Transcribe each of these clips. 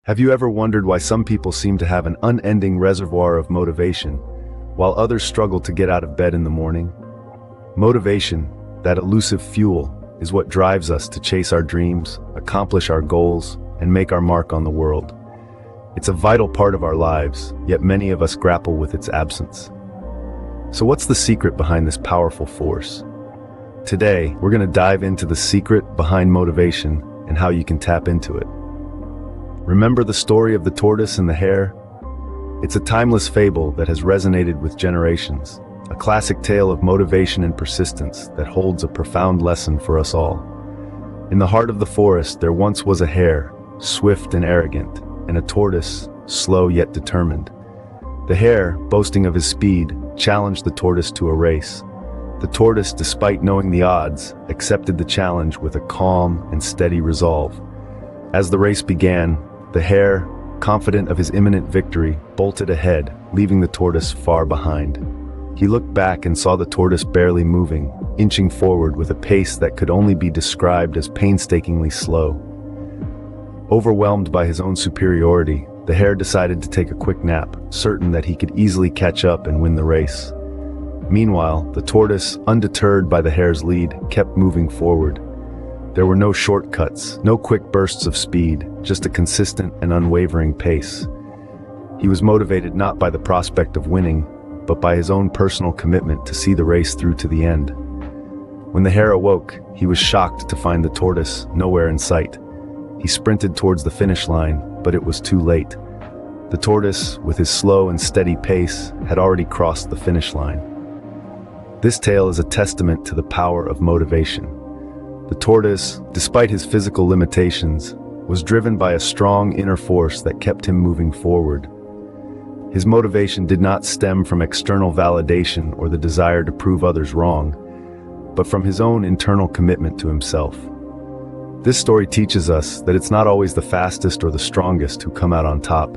Have you ever wondered why some people seem to have an unending reservoir of motivation, while others struggle to get out of bed in the morning? Motivation, that elusive fuel, is what drives us to chase our dreams, accomplish our goals, and make our mark on the world. It's a vital part of our lives, yet many of us grapple with its absence. So what's the secret behind this powerful force? Today, we're going to dive into the secret behind motivation and how you can tap into it. Remember the story of the tortoise and the hare? It's a timeless fable that has resonated with generations, a classic tale of motivation and persistence that holds a profound lesson for us all. In the heart of the forest, there once was a hare, swift and arrogant, and a tortoise, slow yet determined. The hare, boasting of his speed, challenged the tortoise to a race. The tortoise, despite knowing the odds, accepted the challenge with a calm and steady resolve. As the race began, the hare, confident of his imminent victory, bolted ahead, leaving the tortoise far behind. He looked back and saw the tortoise barely moving, inching forward with a pace that could only be described as painstakingly slow. Overwhelmed by his own superiority, the hare decided to take a quick nap, certain that he could easily catch up and win the race. Meanwhile, the tortoise, undeterred by the hare's lead, kept moving forward. There were no shortcuts, no quick bursts of speed, just a consistent and unwavering pace. He was motivated not by the prospect of winning, but by his own personal commitment to see the race through to the end. When the hare awoke, he was shocked to find the tortoise nowhere in sight. He sprinted towards the finish line, but it was too late. The tortoise, with his slow and steady pace, had already crossed the finish line. This tale is a testament to the power of motivation. The tortoise, despite his physical limitations, was driven by a strong inner force that kept him moving forward. His motivation did not stem from external validation or the desire to prove others wrong, but from his own internal commitment to himself. This story teaches us that it's not always the fastest or the strongest who come out on top,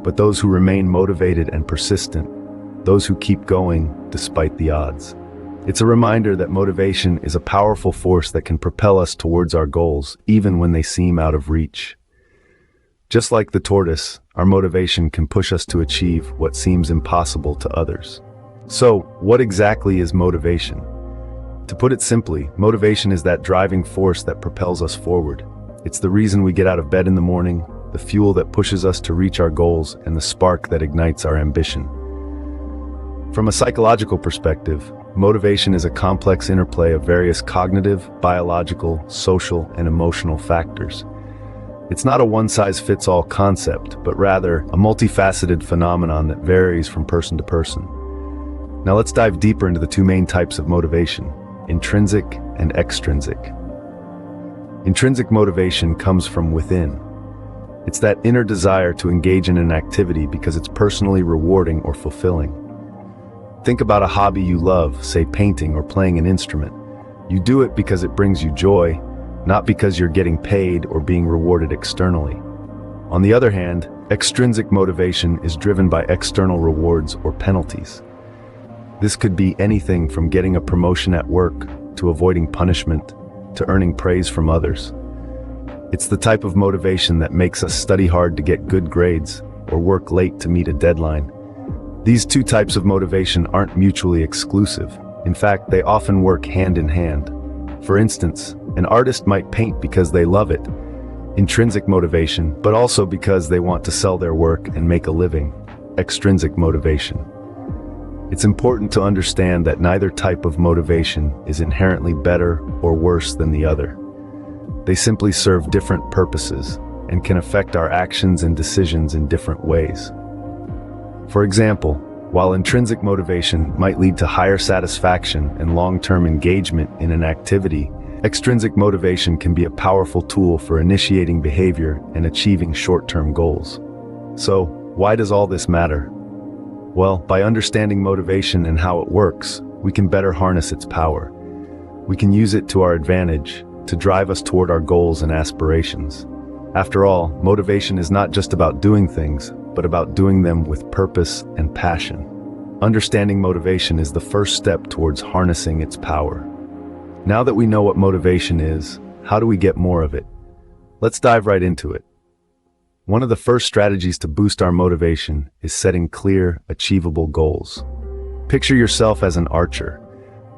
but those who remain motivated and persistent, those who keep going despite the odds. It's a reminder that motivation is a powerful force that can propel us towards our goals, even when they seem out of reach. Just like the tortoise, our motivation can push us to achieve what seems impossible to others. So, what exactly is motivation? To put it simply, motivation is that driving force that propels us forward. It's the reason we get out of bed in the morning, the fuel that pushes us to reach our goals, and the spark that ignites our ambition. From a psychological perspective, motivation is a complex interplay of various cognitive, biological, social, and emotional factors. It's not a one-size-fits-all concept, but rather a multifaceted phenomenon that varies from person to person. Now let's dive deeper into the two main types of motivation: intrinsic and extrinsic. Intrinsic motivation comes from within. It's that inner desire to engage in an activity because it's personally rewarding or fulfilling. Think about a hobby you love, say painting or playing an instrument. You do it because it brings you joy, not because you're getting paid or being rewarded externally. On the other hand, extrinsic motivation is driven by external rewards or penalties. This could be anything from getting a promotion at work, to avoiding punishment, to earning praise from others. It's the type of motivation that makes us study hard to get good grades, or work late to meet a deadline. These two types of motivation aren't mutually exclusive. In fact, they often work hand in hand. For instance, an artist might paint because they love it, intrinsic motivation, but also because they want to sell their work and make a living, extrinsic motivation. It's important to understand that neither type of motivation is inherently better or worse than the other. They simply serve different purposes and can affect our actions and decisions in different ways. For example, while intrinsic motivation might lead to higher satisfaction and long-term engagement in an activity, extrinsic motivation can be a powerful tool for initiating behavior and achieving short-term goals. So, why does all this matter? Well, by understanding motivation and how it works, we can better harness its power. We can use it to our advantage, to drive us toward our goals and aspirations. After all, motivation is not just about doing things, but about doing them with purpose and passion. Understanding motivation is the first step towards harnessing its power. Now that we know what motivation is, how do we get more of it? Let's dive right into it. One of the first strategies to boost our motivation is setting clear, achievable goals. Picture yourself as an archer.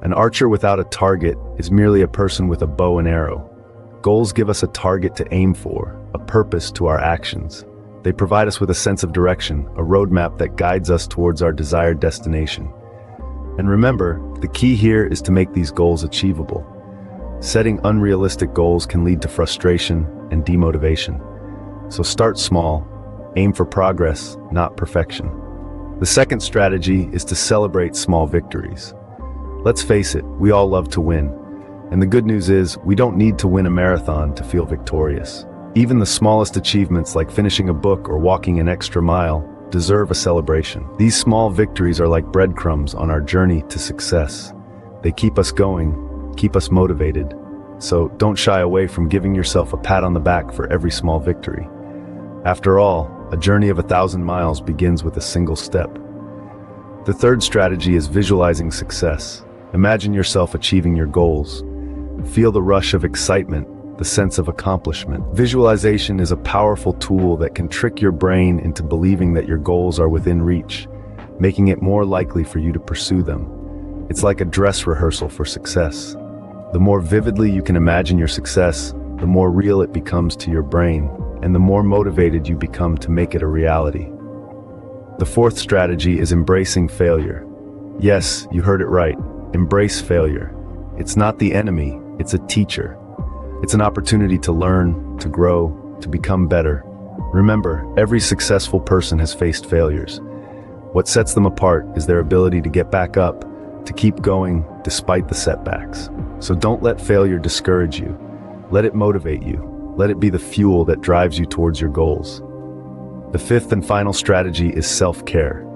An archer without a target is merely a person with a bow and arrow. Goals give us a target to aim for, a purpose to our actions. They provide us with a sense of direction, a roadmap that guides us towards our desired destination. And remember, the key here is to make these goals achievable. Setting unrealistic goals can lead to frustration and demotivation. So start small, aim for progress, not perfection. The second strategy is to celebrate small victories. Let's face it, we all love to win. And the good news is, we don't need to win a marathon to feel victorious. Even the smallest achievements like finishing a book or walking an extra mile deserve a celebration. These small victories are like breadcrumbs on our journey to success. They keep us going, keep us motivated. So don't shy away from giving yourself a pat on the back for every small victory. After all, a journey of 1,000 miles begins with a single step. The third strategy is visualizing success. Imagine yourself achieving your goals. Feel the rush of excitement, the sense of accomplishment. Visualization is a powerful tool that can trick your brain into believing that your goals are within reach, making it more likely for you to pursue them. It's like a dress rehearsal for success. The more vividly you can imagine your success, the more real it becomes to your brain, and the more motivated you become to make it a reality. The fourth strategy is embracing failure. Yes, you heard it right. Embrace failure. It's not the enemy, it's a teacher. It's an opportunity to learn, to grow, to become better. Remember, every successful person has faced failures. What sets them apart is their ability to get back up, to keep going despite the setbacks. So don't let failure discourage you. Let it motivate you. Let it be the fuel that drives you towards your goals. The fifth and final strategy is self-care.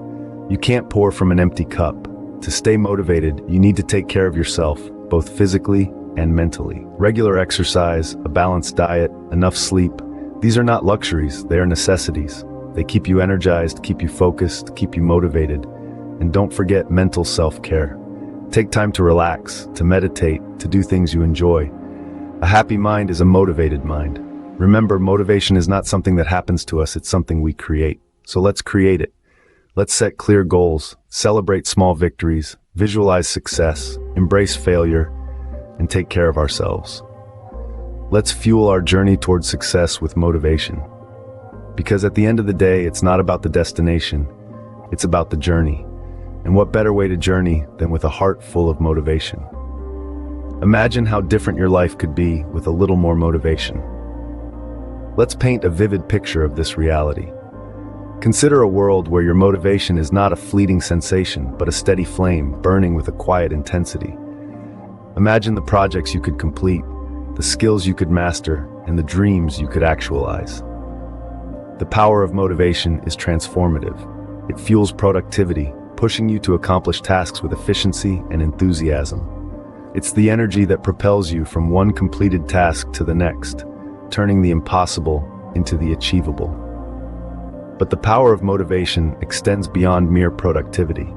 You can't pour from an empty cup. To stay motivated, you need to take care of yourself, both physically and mentally. Regular exercise, a balanced diet, enough sleep, these are not luxuries, they are necessities. They keep you energized, keep you focused, keep you motivated. And don't forget mental self-care. Take time to relax, to meditate, to do things you enjoy. A happy mind is a motivated mind. Remember, motivation is not something that happens to us, it's something we create. So let's create it. Let's set clear goals, celebrate small victories, visualize success, embrace failure, and take care of ourselves. Let's fuel our journey towards success with motivation. Because at the end of the day, it's not about the destination, it's about the journey. And what better way to journey than with a heart full of motivation? Imagine how different your life could be with a little more motivation. Let's paint a vivid picture of this reality. Consider a world where your motivation is not a fleeting sensation, but a steady flame burning with a quiet intensity. Imagine the projects you could complete, the skills you could master, and the dreams you could actualize. The power of motivation is transformative. It fuels productivity, pushing you to accomplish tasks with efficiency and enthusiasm. It's the energy that propels you from one completed task to the next, turning the impossible into the achievable. But the power of motivation extends beyond mere productivity.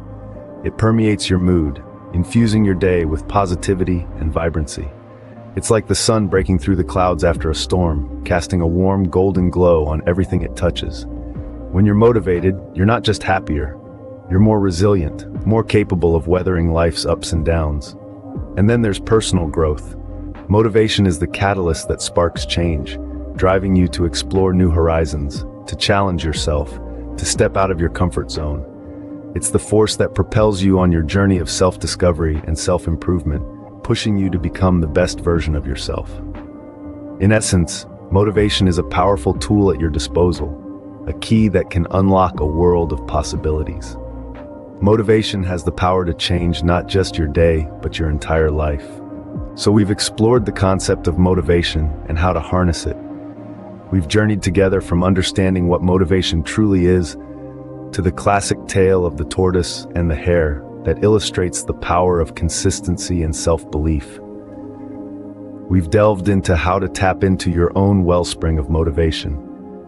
It permeates your mood, infusing your day with positivity and vibrancy. It's like the sun breaking through the clouds after a storm, casting a warm golden glow on everything it touches. When you're motivated, you're not just happier, you're more resilient, more capable of weathering life's ups and downs. And then there's personal growth. Motivation is the catalyst that sparks change, driving you to explore new horizons, to challenge yourself, to step out of your comfort zone. It's the force that propels you on your journey of self-discovery and self-improvement, pushing you to become the best version of yourself. In essence, motivation is a powerful tool at your disposal, a key that can unlock a world of possibilities. Motivation has the power to change not just your day, but your entire life. So we've explored the concept of motivation and how to harness it. We've journeyed together from understanding what motivation truly is to the classic tale of the tortoise and the hare that illustrates the power of consistency and self-belief. We've delved into how to tap into your own wellspring of motivation,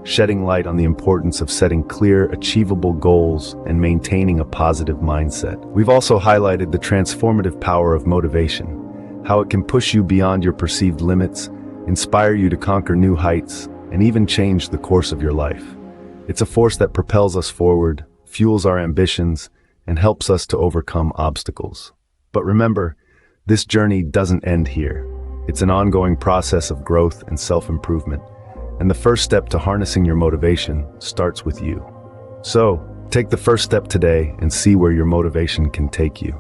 shedding light on the importance of setting clear, achievable goals and maintaining a positive mindset. We've also highlighted the transformative power of motivation, how it can push you beyond your perceived limits, inspire you to conquer new heights, and even change the course of your life. It's a force that propels us forward, fuels our ambitions, and helps us to overcome obstacles. But remember, this journey doesn't end here. It's an ongoing process of growth and self-improvement, and the first step to harnessing your motivation starts with you. So, take the first step today and see where your motivation can take you.